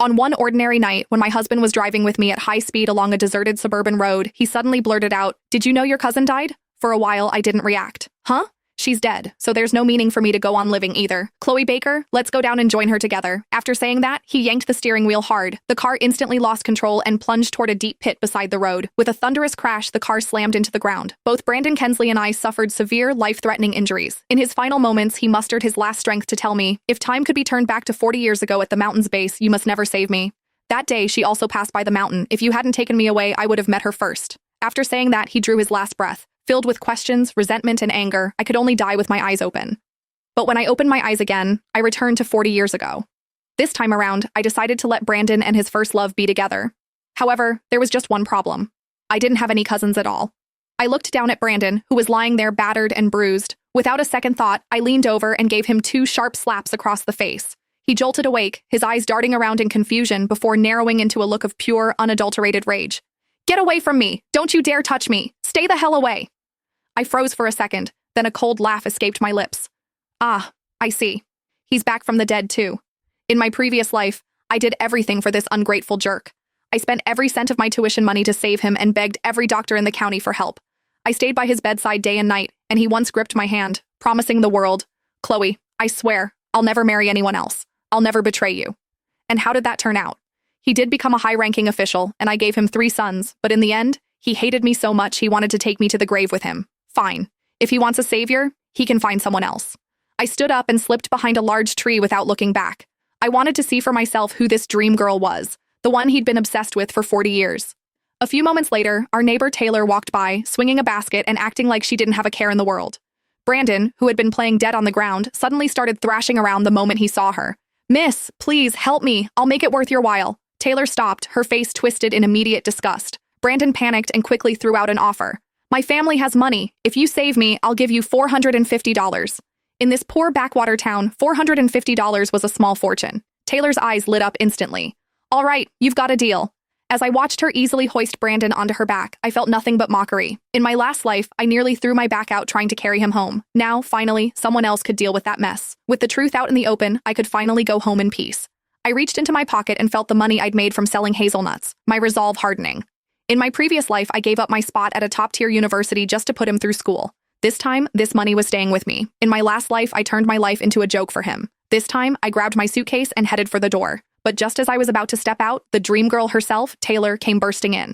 On one ordinary night, when my husband was driving with me at high speed along a deserted suburban road, he suddenly blurted out, "Did you know your cousin died?" For a while, I didn't react. Huh? She's dead, so there's no meaning for me to go on living either. Chloe Baker, let's go down and join her together. After saying that, he yanked the steering wheel hard. The car instantly lost control and plunged toward a deep pit beside the road. With a thunderous crash, the car slammed into the ground. Both Brandon Kensley and I suffered severe, life-threatening injuries. In his final moments, he mustered his last strength to tell me, "If time could be turned back to 40 years ago at the mountain's base, you must never save me." That day, she also passed by the mountain. If you hadn't taken me away, I would have met her first. After saying that, he drew his last breath. Filled with questions, resentment, and anger, I could only die with my eyes open. But when I opened my eyes again, I returned to 40 years ago. This time around, I decided to let Brandon and his first love be together. However, there was just one problem. I didn't have any cousins at all. I looked down at Brandon, who was lying there battered and bruised. Without a second thought, I leaned over and gave him 2 sharp slaps across the face. He jolted awake, his eyes darting around in confusion before narrowing into a look of pure, unadulterated rage. "Get away from me! Don't you dare touch me! Stay the hell away!" I froze for a second, then a cold laugh escaped my lips. Ah, I see. He's back from the dead too. In my previous life, I did everything for this ungrateful jerk. I spent every cent of my tuition money to save him and begged every doctor in the county for help. I stayed by his bedside day and night, and he once gripped my hand, promising the world, "Chloe, I swear, I'll never marry anyone else. I'll never betray you." And how did that turn out? He did become a high-ranking official, and I gave him 3 sons, but in the end, he hated me so much he wanted to take me to the grave with him. Fine. If he wants a savior, he can find someone else. I stood up and slipped behind a large tree without looking back. I wanted to see for myself who this dream girl was, the one he'd been obsessed with for 40 years. A few moments later, our neighbor Taylor walked by, swinging a basket and acting like she didn't have a care in the world. Brandon, who had been playing dead on the ground, suddenly started thrashing around the moment he saw her. "Miss, please, help me. I'll make it worth your while." Taylor stopped, her face twisted in immediate disgust. Brandon panicked and quickly threw out an offer. "My family has money. If you save me, I'll give you $450. In this poor backwater town, $450 was a small fortune. Taylor's eyes lit up instantly. "All right, you've got a deal." As I watched her easily hoist Brandon onto her back, I felt nothing but mockery. In my last life, I nearly threw my back out trying to carry him home. Now, finally, someone else could deal with that mess. With the truth out in the open, I could finally go home in peace. I reached into my pocket and felt the money I'd made from selling hazelnuts, my resolve hardening. In my previous life, I gave up my spot at a top-tier university just to put him through school. This time, this money was staying with me. In my last life, I turned my life into a joke for him. This time, I grabbed my suitcase and headed for the door. But just as I was about to step out, the dream girl herself, Taylor, came bursting in.